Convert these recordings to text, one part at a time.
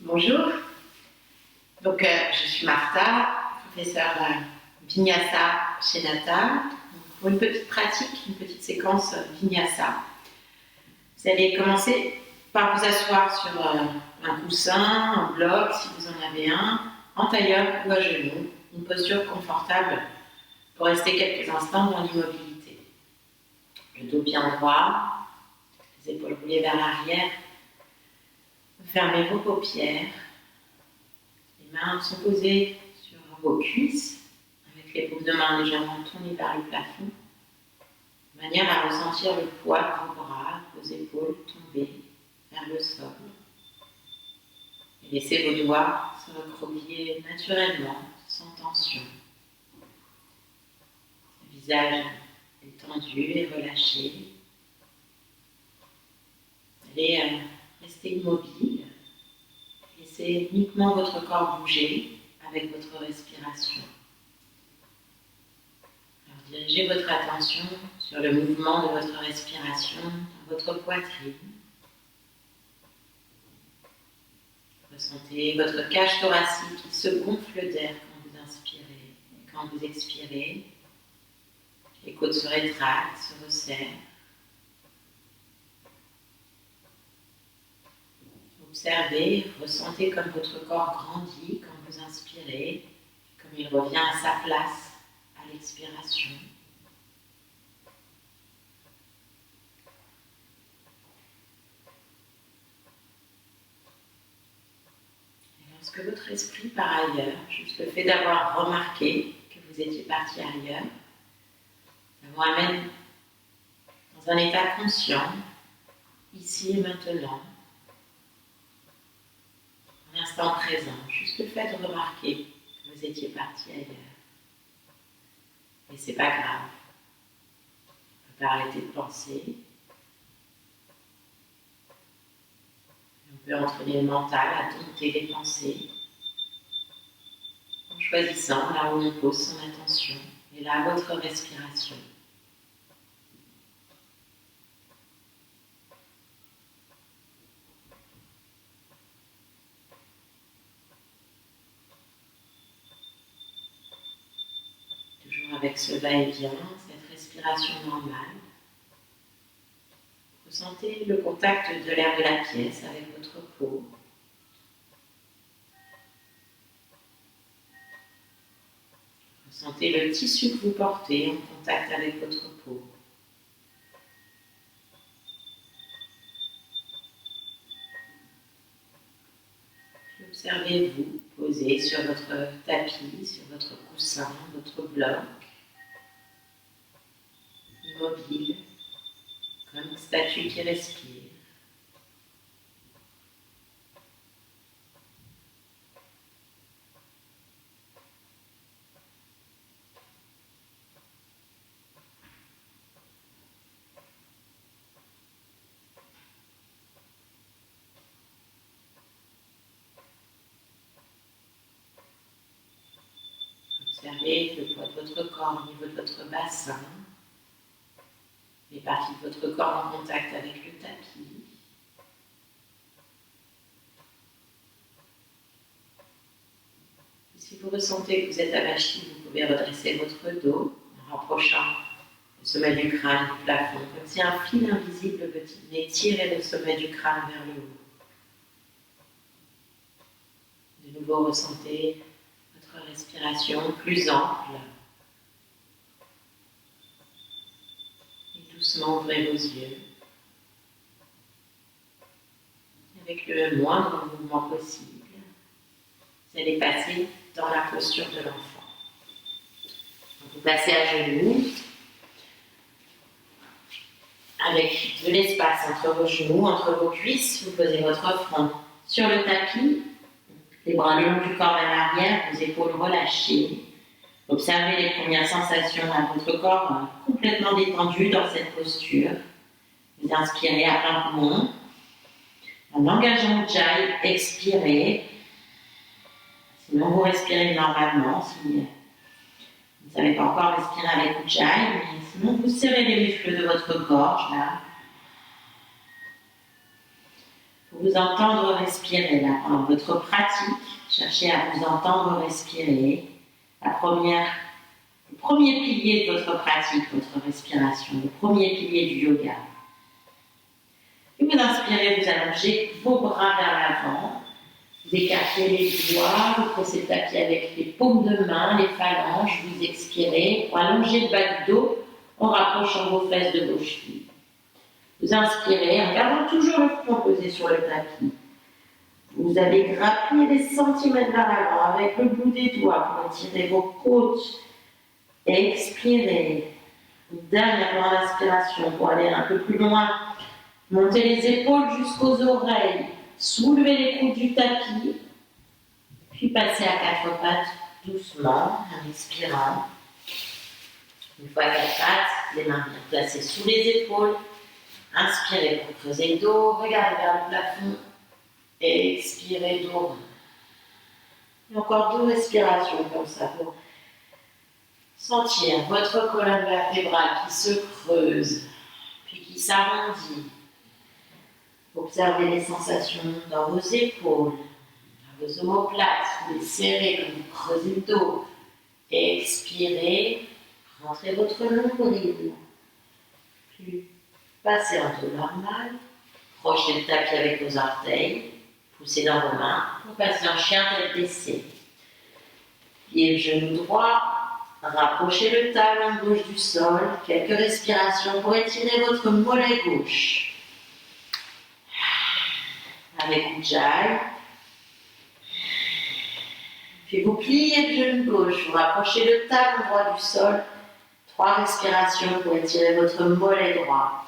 Bonjour, donc je suis Martha, professeure Vinyasa chez Nata. Pour une petite pratique, une petite séquence Vinyasa, vous allez commencer par vous asseoir sur un coussin, un bloc si vous en avez un, en tailleur ou à genoux, une posture confortable pour rester quelques instants dans l'immobilité. Le dos bien droit, les épaules roulées vers l'arrière. Fermez vos paupières. Les mains sont posées sur vos cuisses, avec les paumes de main légèrement tournées vers le plafond, de manière à ressentir le poids de vos bras, vos épaules tomber vers le sol. Et laissez vos doigts se recroqueviller naturellement, sans tension. Le visage est tendu et relâché. Allez rester immobile. Laissez uniquement votre corps bouger avec votre respiration. Alors, dirigez votre attention sur le mouvement de votre respiration dans votre poitrine. Ressentez votre cage thoracique qui se gonfle d'air quand vous inspirez et quand vous expirez. Les côtes se rétractent, se resserrent. Observez, ressentez comme votre corps grandit quand vous inspirez, comme il revient à sa place à l'expiration. Et lorsque votre esprit part ailleurs, juste le fait d'avoir remarqué que vous étiez parti ailleurs, ça vous ramène dans un état conscient, ici et maintenant, un instant présent, juste le fait de remarquer que vous étiez parti ailleurs. Et c'est pas grave. On peut arrêter de penser. On peut entraîner le mental à dompter les pensées en choisissant là où on pose son attention et là votre respiration. Avec ce va-et-vient, cette respiration normale. Ressentez le contact de l'air de la pièce avec votre peau. Ressentez le tissu que vous portez en contact avec votre peau. Puis observez-vous posé sur votre tapis, sur votre coussin, votre bloc. Immobile, comme une statue qui respire. Observez le poids de votre corps au niveau de votre bassin. Les parties de votre corps en contact avec le tapis. Et si vous ressentez que vous êtes abachi, vous pouvez redresser votre dos en rapprochant le sommet du crâne du plafond, comme si un fil invisible venait tirer le sommet du crâne vers le haut. De nouveau, ressentez votre respiration plus ample. Doucement, ouvrez vos yeux. Avec le moindre mouvement possible, vous allez passer dans la posture de l'enfant. Vous passez à genoux, avec de l'espace entre vos genoux, entre vos cuisses. Vous posez votre front sur le tapis, les bras le long du corps vers l'arrière, vos épaules relâchées. Observez les premières sensations à votre corps complètement détendu dans cette posture. Vous inspirez à plein poumon. En engageant Ujjayi, expirez. Sinon, vous respirez normalement. Si vous ne savez pas encore respirer avec Ujjayi, mais sinon, vous serrez les muscles de votre gorge là. Pour vous entendre respirer là, pendant votre pratique, cherchez à vous entendre respirer. Le premier pilier de votre pratique, votre respiration, le premier pilier du yoga. Et vous inspirez, vous allongez vos bras vers l'avant, vous écartez les doigts, vous posez le tapis avec les paumes de main, les phalanges, vous expirez pour allonger le bas du dos en rapprochant vos fesses de vos chevilles. Vous inspirez en gardant toujours le front posé sur le tapis. Vous allez grappiller des centimètres vers l'avant avec le bout des doigts pour étirer vos côtes. Expirez. Une dernière grande inspiration pour aller un peu plus loin. Montez les épaules jusqu'aux oreilles. Soulevez les coudes du tapis. Puis passez à quatre pattes doucement en expirant. Une fois quatre pattes, les mains bien placées sous les épaules. Inspirez pour creuser le dos. Regardez vers le plafond. Expirez dos. Et encore 2 respirations comme ça pour sentir votre colonne vertébrale qui se creuse, puis qui s'arrondit. Observez les sensations dans vos épaules, dans vos omoplates, vous les serrez comme vous creusez le dos. Expirez, rentrez votre nombril. Puis passez en dos normal, crochez le tapis avec vos orteils. Poussez dans vos mains, vous passez en chien tête baissée. Pliez le genou droit, rapprochez le talon gauche du sol, quelques respirations pour étirer votre mollet gauche. Avec Ujjayi. Puis vous pliez le genou gauche, vous rapprochez le talon droit du sol. 3 respirations pour étirer votre mollet droit.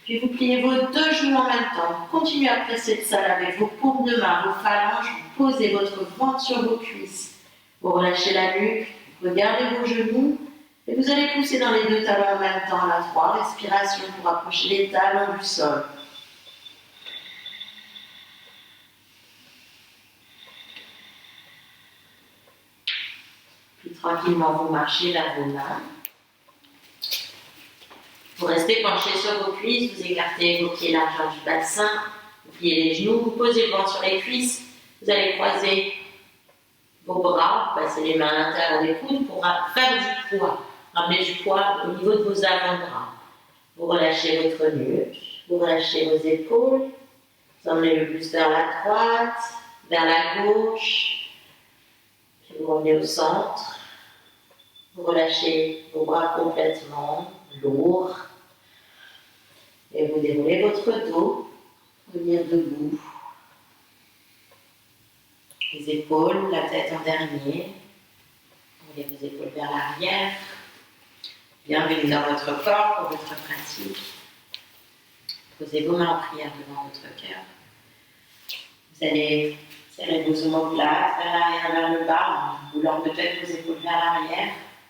Puis vous pliez vos 2 genoux en même temps. Continuez à presser le sol avec vos paumes de main, vos phalanges. Vous posez votre ventre sur vos cuisses. Vous relâchez la nuque, regardez vos genoux. Et vous allez pousser dans les 2 talons en même temps. Là, 3 respirations pour approcher les talons du sol. Puis tranquillement, vous marchez vers vos mains. Vous restez penché sur vos cuisses, vous écartez vos pieds largeur du bassin, vous pliez les genoux, vous posez le ventre sur les cuisses, vous allez croiser vos bras, vous passez les mains à l'intérieur des coudes pour faire du poids, ramener du poids au niveau de vos avant-bras. Vous relâchez votre nuque, vous relâchez vos épaules, vous emmenez le buste vers la droite, vers la gauche, puis vous revenez au centre, vous relâchez vos bras complètement, lourd. Et vous déroulez votre dos, revenir debout. Les épaules, la tête en dernier. Roulez vos épaules vers l'arrière. Bienvenue dans votre corps pour votre pratique. Posez vos mains en prière devant votre cœur. Vous allez serrer vos omoplates vers l'arrière, vers le bas, en roulant peut-être vos épaules vers l'arrière.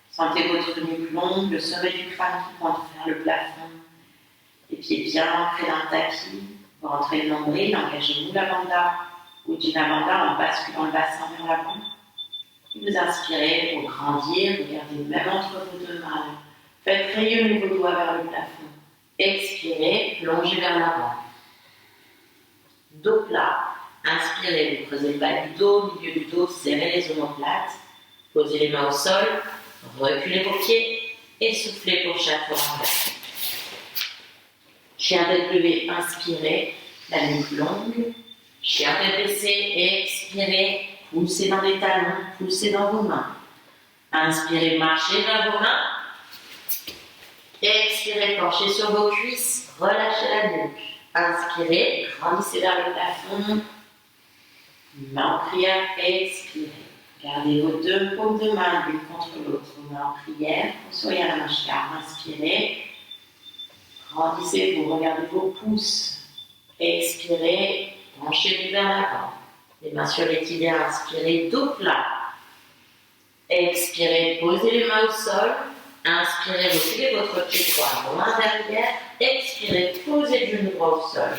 Sentez votre nuque longue, le sommet du crâne qui pointe vers le plafond. Les pieds bien ancrés dans le tapis. Vous rentrez le nombril, engagez Mula Bandha ou Jina Bandha en basculant le bassin vers l'avant. Et vous inspirez pour grandir, regardez même entre vos 2 mains. Faites rayonner vos doigts vers le plafond. Expirez, plongez vers l'avant. Dos plat. Inspirez, vous creusez le bas du dos, milieu du dos, serrez les omoplates. Posez les mains au sol. Reculez vos pieds et soufflez pour chaque fois en l'air. Chien tête levée, inspirez, la nuque longue. Chien tête baissée, expirez, poussez dans les talons, poussez dans vos mains. Inspirez, marchez vers vos mains. Expirez, penchez sur vos cuisses, relâchez la nuque. Inspirez, grandissez vers le plafond. Main en prière, expirez. Gardez vos 2 paumes de main l'une contre l'autre, main en prière, Surya Namaskar. Inspirez, grandissez-vous, regardez vos pouces. Expirez, penchez-vous vers l'avant. Les mains sur les tibias, inspirez, dos plat. Expirez, posez les mains au sol. Inspirez, reculez votre pied droit loin derrière. Expirez, posez le genou droit au sol.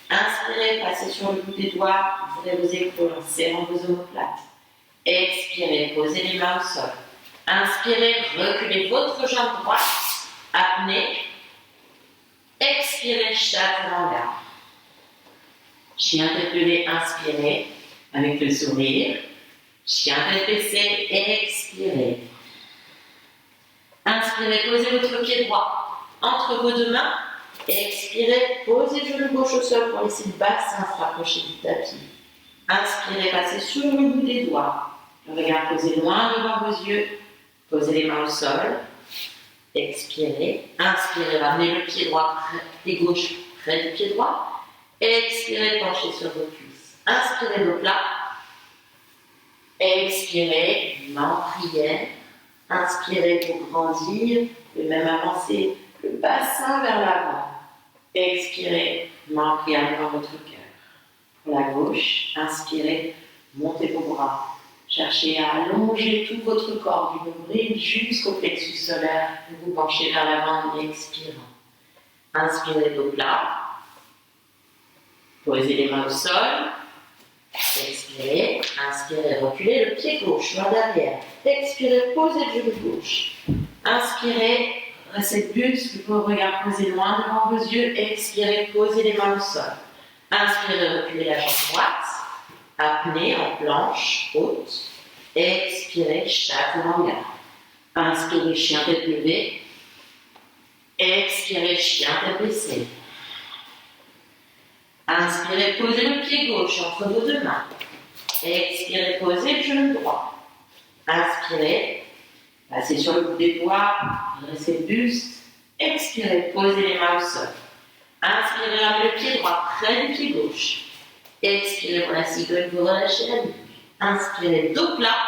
Inspirez, passez sur le bout des doigts, ouvrez vos épaules en serrant vos omoplates. Expirez, posez les mains au sol. Inspirez, reculez votre jambe droite, apnée. Expirez, chaturanga. Chien tête levée, inspirez avec le sourire. Chien tête baissée, expirez. Inspirez, posez votre pied droit entre vos deux mains. Expirez, posez le genou gauche au sol pour laisser le bassin se rapprocher du tapis. Inspirez, passez sur le bout des doigts. Le regard posé loin devant vos yeux. Posez les mains au sol. Expirez. Inspirez, ramenez le pied droit et gauche près du pied droit. Expirez, penchez sur vos cuisses. Inspirez le plat. Expirez, main en prière. Inspirez pour grandir. Et même avancer le bassin vers l'avant. Expirez, main en prière devant votre cœur. Pour la gauche, inspirez, montez vos bras. Cherchez à allonger tout votre corps du nombril jusqu'au plexus solaire. Vous vous penchez vers l'avant en expirant. Inspirez dos plat. Posez les mains au sol. Expirez. Inspirez, reculez le pied gauche, main derrière. Expirez, posez le genou gauche. Inspirez, restez le buste, vos regards posés loin devant vos yeux. Expirez, posez les mains au sol. Inspirez, reculez la jambe droite. Apnée en planche haute. Expirez, chaturanga. Inspirez, chien tête levée. Expirez, chien tête baissée. Inspirez, posez le pied gauche entre vos deux mains. Expirez, posez le genou droit. Inspirez, passez sur le bout des doigts, dressez le buste. Expirez, posez les mains au sol. Inspirez, ramenez le pied droit près du pied gauche. Expirez pour la cigogne, vous relâchez la nuque. Inspirez, dos plat.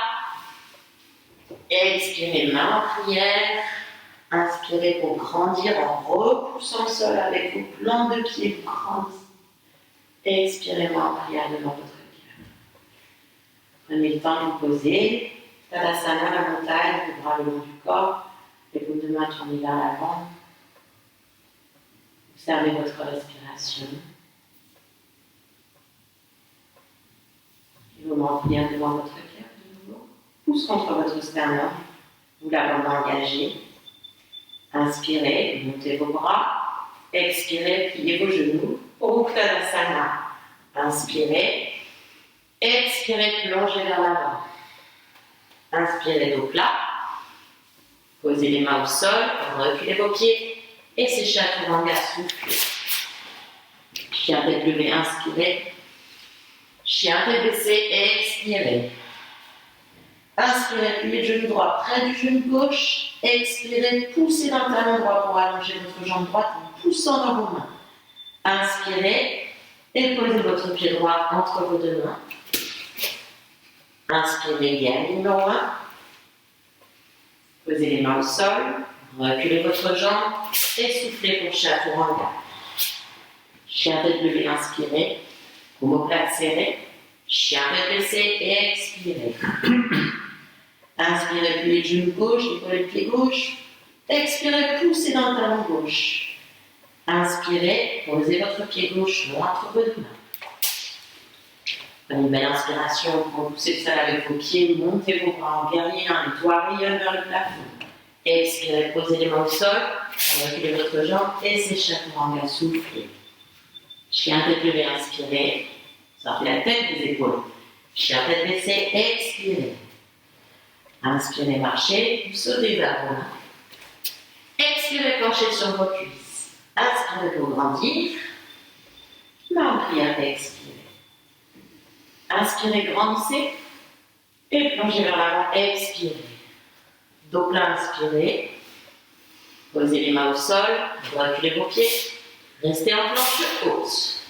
Expirez, main en prière. Inspirez pour grandir en repoussant le sol avec vos plantes de pied, vous grandissez. Expirez, main en prière devant votre cœur. Prenez le temps de vous poser. Tadasana, la montagne, les bras le long du corps, les paumes de main tournées vers l'avant. Observez votre respiration. Et vous m'envoyez devant votre cœur de nouveau. Pousse contre votre sternum. Vous l'avez engagé. Inspirez, montez vos bras. Expirez, pliez vos genoux. Uttanasana. Inspirez. Expirez, plongez vers l'avant. Inspirez, dos plat. Posez les mains au sol, reculez vos pieds. Et c'est chaturanga, soufflez. Chien tête levée, inspirez. Chien tête baissée, expirez. Inspirez, pliez le genou droit près du genou gauche. Expirez, poussez dans le talon droit pour allonger votre jambe droite en poussant dans vos mains. Inspirez et posez votre pied droit entre vos deux mains. Inspirez, gagne numéro 1. Posez les mains au sol, reculez votre jambe et soufflez pour chaturanga. Chien tête levée, inspirez. Omoplate serré. Chien tête baissée et expirez. Inspirez, pliez le genou gauche, épaulez le pied gauche. Expirez, poussez dans le talon gauche. Inspirez, posez votre pied gauche loin entre vos deux mains. Prenez une belle inspiration pour pousser le sol avec vos pieds, montez vos bras en guerrier, les doigts rayonnent vers le plafond. Expirez, posez les mains au sol, reculez votre jambe et c'est chaturanga, soufflez. Chien tête levée, inspirez. Sortez la tête des épaules. Chien tête baissée, expirez. Inspirez, marchez, vous sautez vers vos mains. Expirez, penchez sur vos cuisses. Inspirez pour grandir. Main en prière, expirez. Inspirez, grandissez. Et plongez vers l'avant, expirez. Dos plat, inspirez. Posez les mains au sol, reculez vos pieds. Restez en planche haute.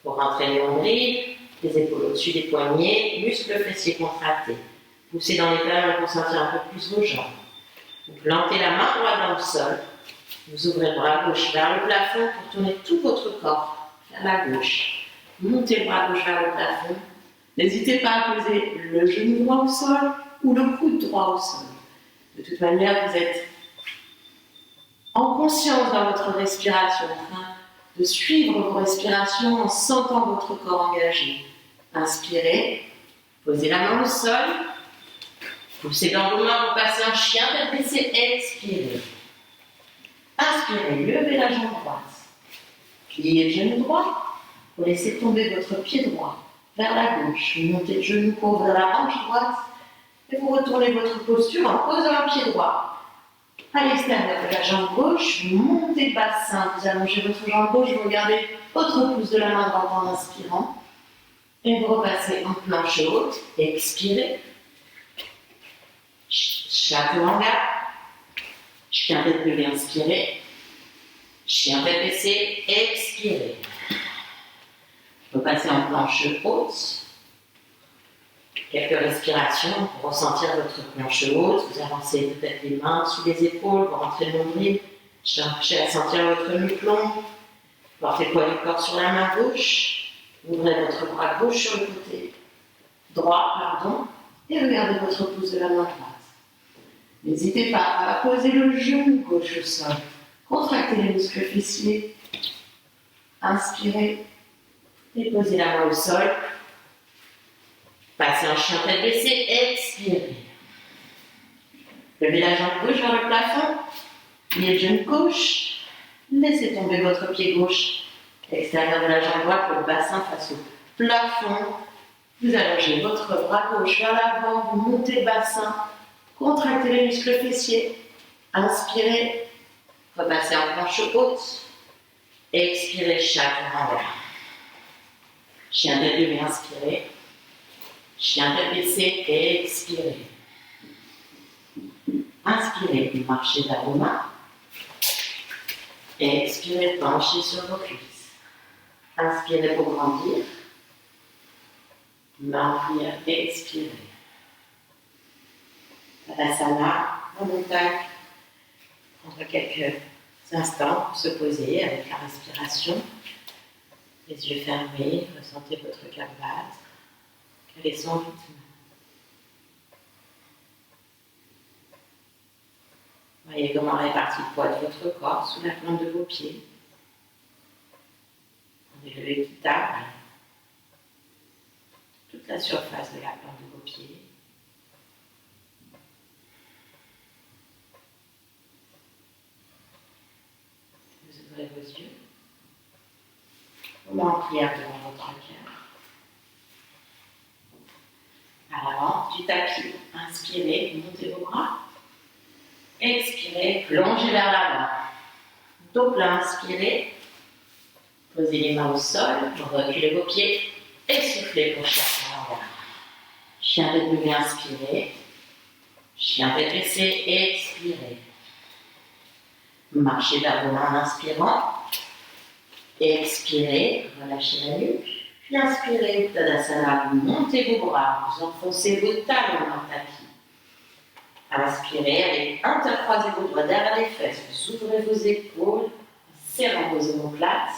Pour rentrer le nombril, les épaules au-dessus des poignets, muscles fessiers contractés. Poussez dans les talons pour sentir un peu plus vos jambes. Vous plantez la main droite dans le sol. Vous ouvrez le bras gauche vers le plafond pour tourner tout votre corps vers la gauche. Montez le bras gauche vers le plafond. N'hésitez pas à poser le genou droit au sol ou le coude droit au sol. De toute manière, vous êtes en conscience dans votre respiration, en train de suivre vos respirations en sentant votre corps engagé. Inspirez, posez la main au sol. Poussez dans vos mains, vous passez en chien, tête baissée, expirez. Inspirez, levez la jambe droite. Pliez le genou droit. Vous laissez tomber votre pied droit vers la gauche. Vous montez le genou pour vers la hanche droite. Et vous retournez votre posture en posant le pied droit. À l'extérieur de la jambe gauche, vous montez le bassin. Vous allongez votre jambe gauche, vous regardez votre pouce de la main droite en inspirant. Et vous repassez en planche haute. Expirez. Chaturanga. Chien tête levée, inspirez. Chien tête baissée, expirez. Repassez en planche haute. Quelques respirations pour ressentir votre planche haute. Vous avancez peut-être les mains sous les épaules, vous rentrez le nombril. Cherchez à sentir votre mi-plomb. Portez le poids du corps sur la main gauche. Ouvrez votre bras gauche sur le côté droit, et regardez votre pouce de la main droite. N'hésitez pas à poser le genou gauche au sol. Contractez les muscles fessiers. Inspirez et posez la main au sol. Passez en chien tête baissée, expirez. Levez la jambe gauche vers le plafond. Pliez le genou gauche. Laissez tomber votre pied gauche. Extérieur de la jambe droite, le bassin face au plafond. Vous allongez votre bras gauche vers l'avant, vous montez le bassin. Contractez les muscles fessiers. Inspirez. Repassez en planche haute. Expirez, chaturanga. Chien tête levée, inspirez. Chien tête baissée, expirez. Inspirez, puis marchez vers vos mains. Expirez, penchez sur vos cuisses. Inspirez pour grandir. Main en prière, expirez. Tadasana, en montagne. Prendre quelques instants pour se poser avec la respiration. Les yeux fermés, ressentez votre cœur battre. Quel est son rythme? Voyez comment répartit le poids de votre corps sous la plante de vos pieds. Prenez le équitable. Toute la surface de la plante de vos pieds. Vous ouvrez vos yeux. Moment en prière devant votre cœur. À l'avant du tapis, inspirez, montez vos bras. Expirez, plongez vers l'avant. Dos plat, inspirez. Posez les mains au sol, reculez vos pieds et soufflez pour chaturanga. Chien tête levée, inspirez. Chien tête baissée, expirez. Marchez vers vos mains en inspirant. Expirez, relâchez la nuque. Puis inspirez, Tadasana, vous montez vos bras, vous enfoncez vos talons dans le tapis. Inspirez, allez intercroiser vos doigts derrière les fesses, vous ouvrez vos épaules, serrant vos omoplates,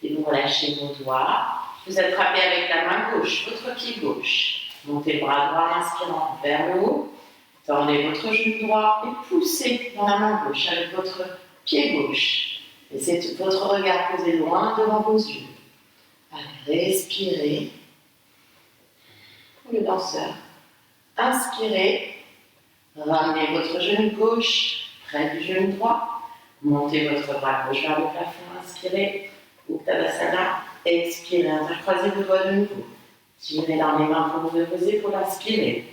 et vous relâchez vos doigts. Vous attrapez avec la main gauche votre pied gauche. Montez le bras droit en inspirant vers le haut. Tendez votre genou droit et poussez dans la main gauche avec votre pied gauche. Laissez tout votre regard posé loin devant vos yeux. Allez, respirez. Pour le danseur, inspirez. Ramenez votre genou gauche près du genou droit. Montez votre bras gauche vers le plafond. Inspirez. Uttanasana. Expirez. Intercroisez vos doigts de nouveau. Tirez dans les mains pour ouvrir vos épaules. Inspirez.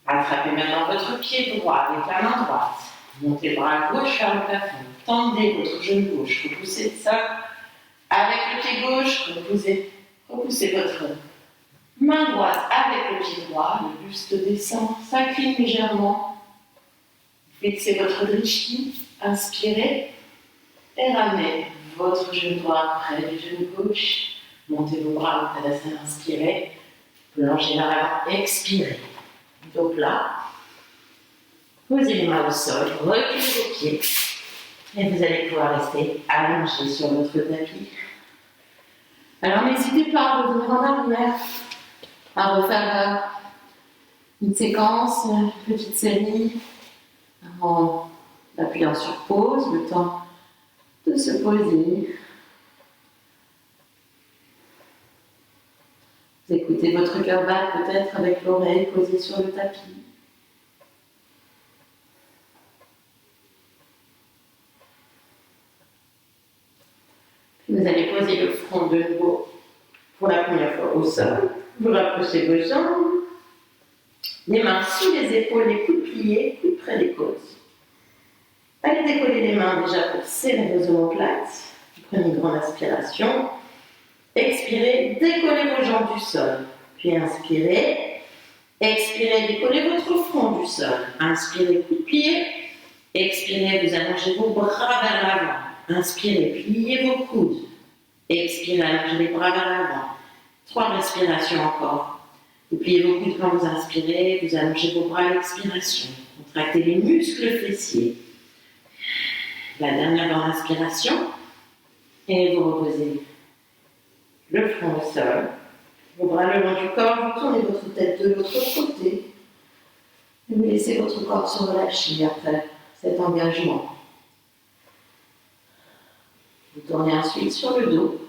Attrapez maintenant votre pied droit avec la main droite. Montez le bras gauche vers le plafond. Tendez votre genou gauche. Repoussez le sol. Avec le pied gauche, repoussez votre main droite avec le pied droit. Le buste descend, s'incline légèrement. Fixez votre drishti. Inspirez. Et ramenez votre genou droit près du genou gauche. Montez vos bras au Tadasana. Inspirez. Plongez vers l'avant. Expirez. Dos plat. Posez les mains au sol. Reculez vos pieds. Et vous allez pouvoir rester allongé sur votre tapis. Alors n'hésitez pas à revenir en arrière, à refaire une séquence, une petite série, en appuyant sur pause, le temps de se poser. Vous écoutez votre cœur battre peut-être avec l'oreille posée sur le tapis. Vous allez poser le front de nouveau pour la première fois au sol. Vous rapprochez vos jambes. Les mains sous les épaules, les coudes pliés, coudes près des côtes. Allez décoller les mains déjà pour serrer vos omoplates. Prenez une grande inspiration. Expirez, décollez vos jambes du sol. Puis inspirez. Expirez, décollez votre front du sol. Inspirez, coudes pliés. Expirez, vous allongez vos bras vers l'avant. Inspirez, pliez vos coudes. Expirez, allongez les bras vers l'avant. 3 respirations encore. Vous pliez vos coudes quand vous inspirez, vous allongez vos bras à l'expiration. Contractez les muscles fessiers. La dernière grande inspiration. Et vous reposez le front au sol. Vos bras le long du corps, vous tournez votre tête de l'autre côté. Et vous laissez votre corps se relâcher après cet engagement. Vous tournez ensuite sur le dos.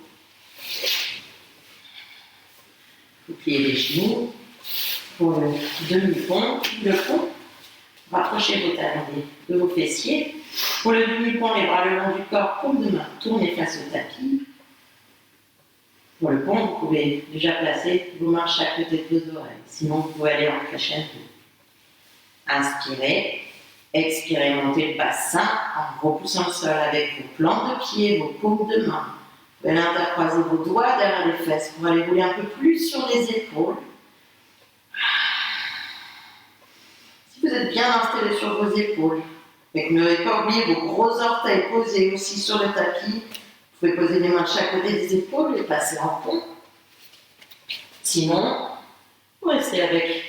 Vous pliez les genoux pour le demi-pont, le pont. Rapprochez vos talons de vos fessiers. Pour le demi-pont, les bras le long du corps, paume de main, tournez face au tapis. Pour le pont, vous pouvez déjà placer vos mains à chaque côté de vos oreilles. Sinon, vous pouvez aller en crescendo. Inspirez. Expirez, montez le bassin en repoussant le sol avec vos plans de pied, vos paumes de main. Vous allez intercroiser vos doigts derrière les fesses pour aller rouler un peu plus sur les épaules. Si vous êtes bien installé sur vos épaules et que vous n'avez pas oublié vos gros orteils posés aussi sur le tapis, vous pouvez poser les mains de chaque côté des épaules et passer en pont. Sinon, vous restez avec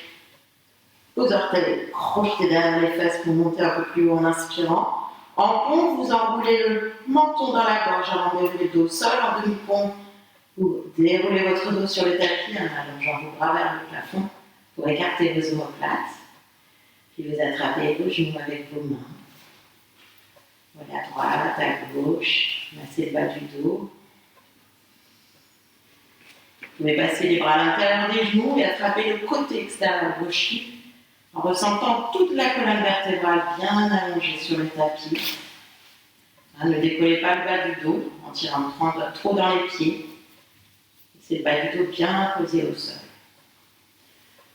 vos orteils crochetés derrière les fesses pour monter un peu plus haut en inspirant. En pont, vous enroulez le menton dans la gorge avant de dérouler le dos au sol. En demi-pont, vous déroulez votre dos sur le tapis en allongeant vos bras vers le plafond pour écarter vos omoplates. Puis vous attrapez vos genoux avec vos mains. Voilà, à droite, à gauche, massez le bas du dos. Vous pouvez passer les bras à l'intérieur des genoux et attraper le côté extérieur gauche en ressentant toute la colonne vertébrale bien allongée sur le tapis. Ne décollez pas le bas du dos en tirant trop dans les pieds. C'est le bas du dos bien posé au sol.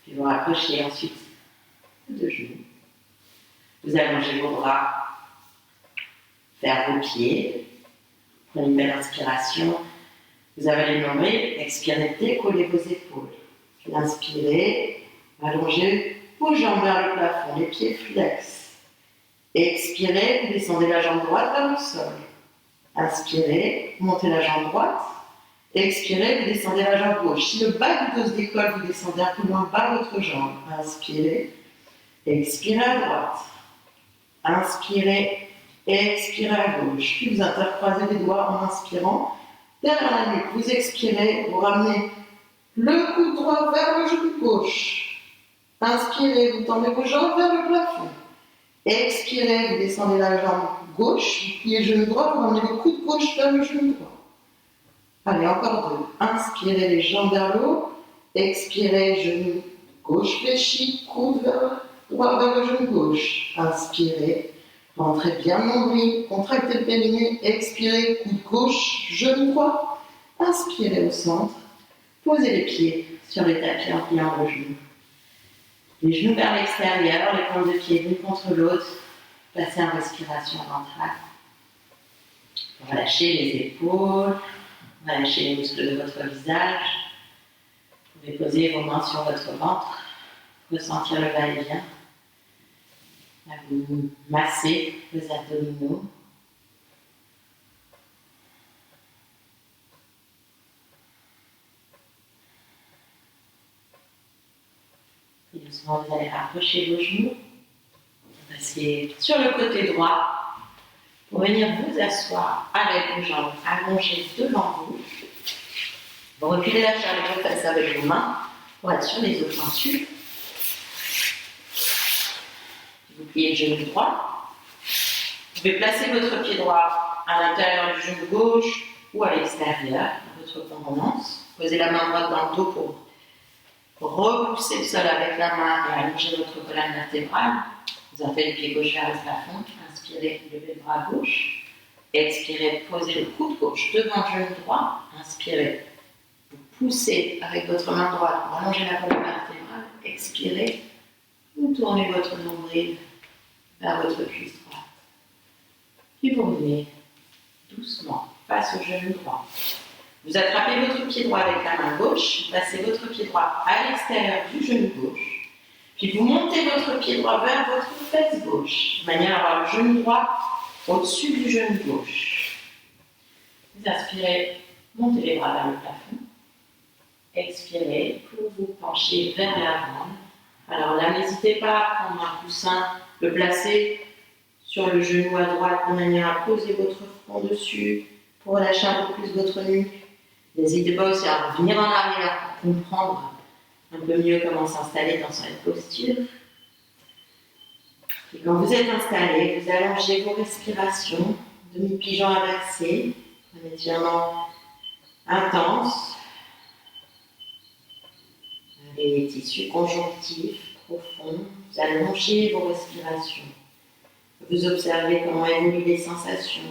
Puis vous rapprochez ensuite de genoux. Vous allongez vos bras vers vos pieds. Prenez une belle inspiration. Vous avalez le nombril. Expirez, décollez vos épaules. Puis inspirez, allongez vos jambes vers le plafond, les pieds flex. Expirez, vous descendez la jambe droite vers le sol. Inspirez, montez la jambe droite. Expirez, vous descendez la jambe gauche. Si le bas du dos se décolle, vous descendez un peu moins bas votre jambe. Inspirez, expirez à droite. Inspirez, expirez à gauche. Puis vous intercroisez les doigts en inspirant. Derrière la nuque, vous expirez, vous ramenez le coude droit vers le genou gauche. Inspirez, vous tendez vos jambes vers le plafond. Expirez, vous descendez la jambe gauche, vous pliez le genou droit, vous ramenez le coude gauche vers le genou droit. Allez, encore 2. Inspirez les jambes vers le haut. Expirez, genou gauche fléchi, coude droit vers le genou gauche. Inspirez, rentrez bien le nombril, contractez le périnée. Expirez, coude gauche, genou droit. Inspirez au centre. Posez les pieds sur les tapis en pliant vos genoux. Les genoux vers l'extérieur, les pointes de pied l'une contre l'autre. Passez en respiration ventrale. Relâchez les épaules, relâchez les muscles de votre visage. Vous pouvez poser vos mains sur votre ventre, ressentir le va-et-vient. Là, vous massez les abdominaux. Et doucement, vous allez rapprocher vos genoux. Passez sur le côté droit pour venir vous asseoir avec vos jambes allongées devant vous. Vous reculez la chair de vos fesses avec vos mains pour être sur les os pointus. Vous pliez le genou droit. Vous pouvez placer votre pied droit à l'intérieur du genou gauche ou à l'extérieur, à votre convenance. Posez la main droite dans le dos pour repousser le sol avec la main et allonger votre colonne vertébrale. Vous avez le pied gauche vers le plafond. Inspirez, levez le bras gauche. Expirez, posez le coude gauche devant le genou droit. Inspirez. Vous poussez avec votre main droite pour allonger la colonne vertébrale. Expirez. Vous tournez votre nombril vers votre cuisse droite. Puis vous revenez doucement face au genou droit. Vous attrapez votre pied droit avec la main gauche. Placez votre pied droit à l'extérieur du genou gauche. Puis vous montez votre pied droit vers votre fesse gauche, de manière à avoir le genou droit au-dessus du genou gauche. Vous inspirez, montez les bras vers le plafond. Expirez pour vous pencher vers l'avant. Alors là, n'hésitez pas à prendre un coussin, le placer sur le genou à droite de manière à poser votre front dessus pour relâcher un peu plus votre nuque. N'hésitez pas aussi à revenir en arrière pour comprendre un peu mieux comment s'installer dans cette posture. Et quand vous êtes installé, vous allongez vos respirations, demi-pigeon inversé, un étirement intense. Les tissus conjonctifs profonds, vous allongez vos respirations. Vous observez comment évoluent les sensations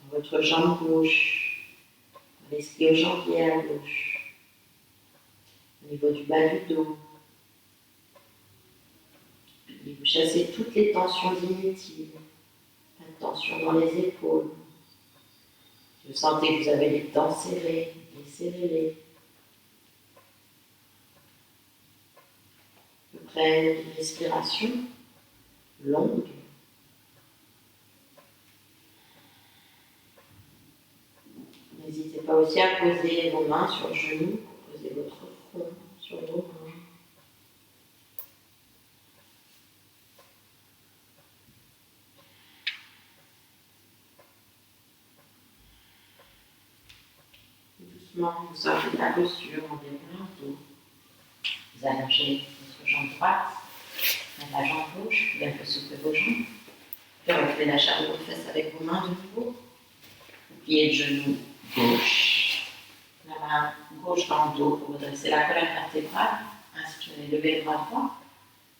dans votre jambe gauche, dans l'ischio-jambier à gauche, au niveau du bas du dos. Et vous chassez toutes les tensions inutiles, la tension dans les épaules. Vous sentez que vous avez les dents serrées, serrez-les. Vous prenez une respiration longue. N'hésitez pas aussi à poser vos mains sur le genou pour poser votre front sur vos mains. Doucement, vous sortez de la posture en déroulant le dos. Vous allongez votre jambe droite, la jambe gauche, vous pouvez soulever vos jambes. Puis reculez la chair de vos fesses avec vos mains de nouveau. Vous pliez le genou gauche, la main gauche dans le dos pour redresser la colonne vertébrale. Inspirez, levez le bras droit.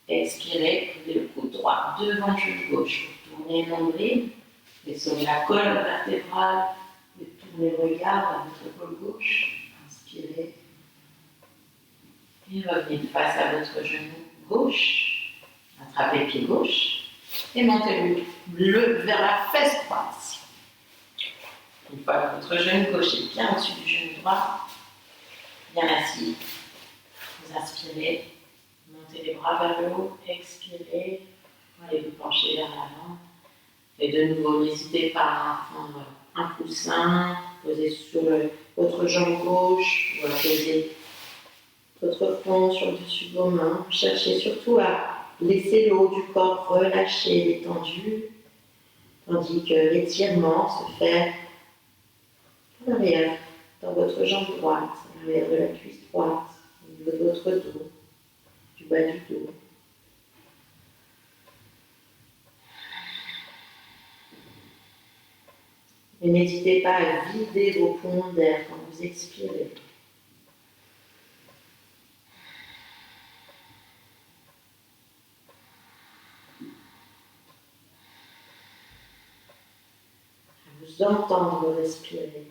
Expirez, prenez le coude droit devant le genou gauche. Vous tournez le nombril, et sur la colonne vertébrale, vous tournez le regard vers votre épaule gauche. Inspirez. Et revenez face à votre genou gauche. Attrapez le pied gauche. Et montez-le vers la fesse droite. Une fois que votre genou gauche est bien au-dessus du genou droit, bien assis, vous inspirez, montez les bras vers le haut, expirez, allez vous pencher vers l'avant. Et de nouveau, n'hésitez pas à prendre un coussin, poser sur votre jambe gauche, ou à poser votre front sur le dessus de vos mains. Cherchez surtout à laisser le haut du corps relâché, détendu, tandis que l'étirement se fait à l'arrière, dans votre jambe droite, à l'arrière de la cuisse droite, au niveau de votre dos, du bas du dos. Et n'hésitez pas à vider vos poumons d'air quand vous expirez. À vous entendre respirer.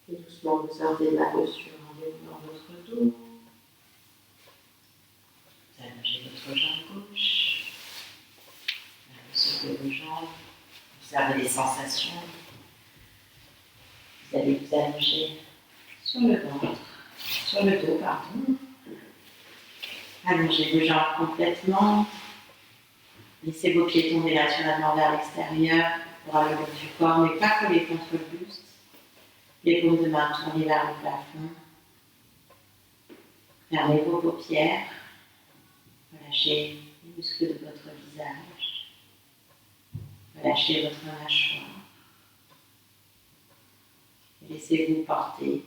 Et doucement, vous sortez de la posture en déroulant votre dos. Vous allongez votre jambe gauche. Vous secouez vos jambes. Observez les sensations. Vous allez vous allonger sur le ventre, sur le dos, pardon. Allongez vos jambes complètement. Laissez vos pieds tomber naturellement vers l'extérieur pour aller le haut du corps, mais pas coller contre le buste. Les paumes de main tournées vers le plafond. Fermez vos paupières. Relâchez les muscles de votre visage. Relâchez votre mâchoire. Et laissez-vous porter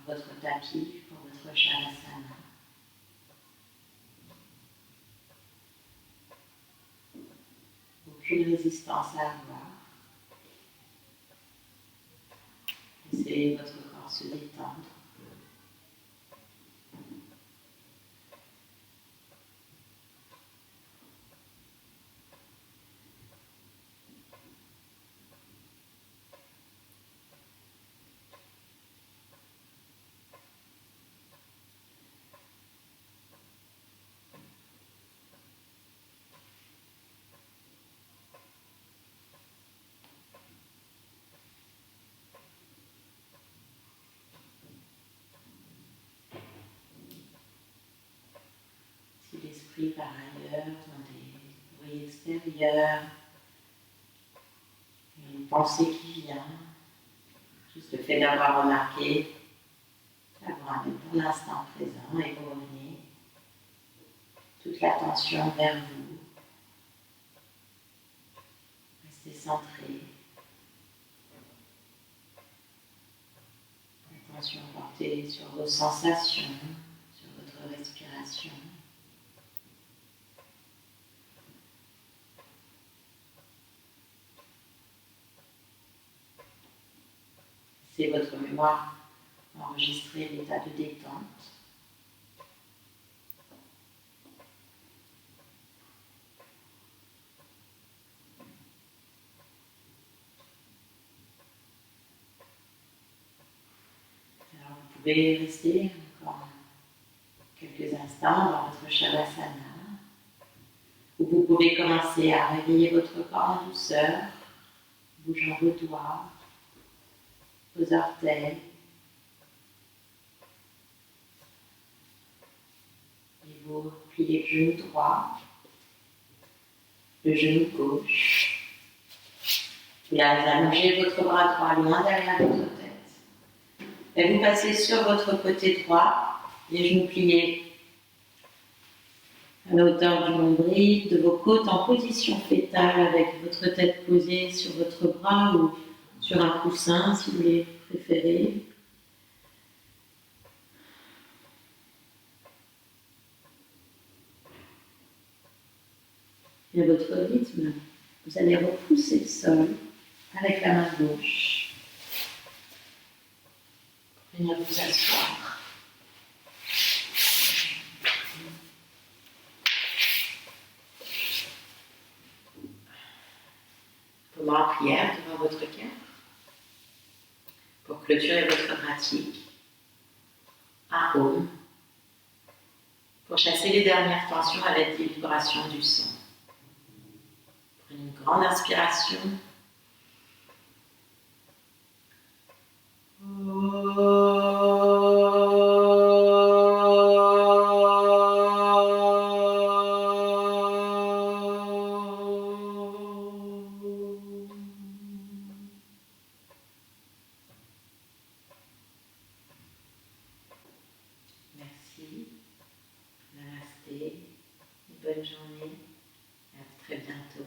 par votre tapis, par votre votre Shavasana. Aucune résistance à avoir. Laissez votre corps se détendre. Si l'esprit part ailleurs, dans des bruits extérieurs, une pensée qui vient, juste le fait d'avoir remarqué, d'avoir amené pour l'instant présent et vous revenez toute l'attention vers vous. Restez centré. L'attention portée sur vos sensations, sur votre respiration. C'est votre mémoire enregistrer l'état de détente. Alors vous pouvez rester encore quelques instants dans votre Shavasana, où vous pouvez commencer à réveiller votre corps en douceur, bougeant vos doigts, vos orteils, et vous pliez le genou droit, le genou gauche. Puis allongez votre bras droit loin derrière votre tête. Et vous passez sur votre côté droit, les genoux pliés à la hauteur du nombril, de vos côtes en position fétale avec votre tête posée sur votre bras ou sur un coussin si vous les préférez. Et à votre rythme, vous allez repousser le sol avec la main gauche. Venir vous asseoir. Moment en prière devant votre cœur. Pour clôturer votre pratique, un home. Pour chasser les dernières tensions à l'aide des vibrations du son. Prenez une grande inspiration. Merci. Namasté. Bonne journée. À très bientôt.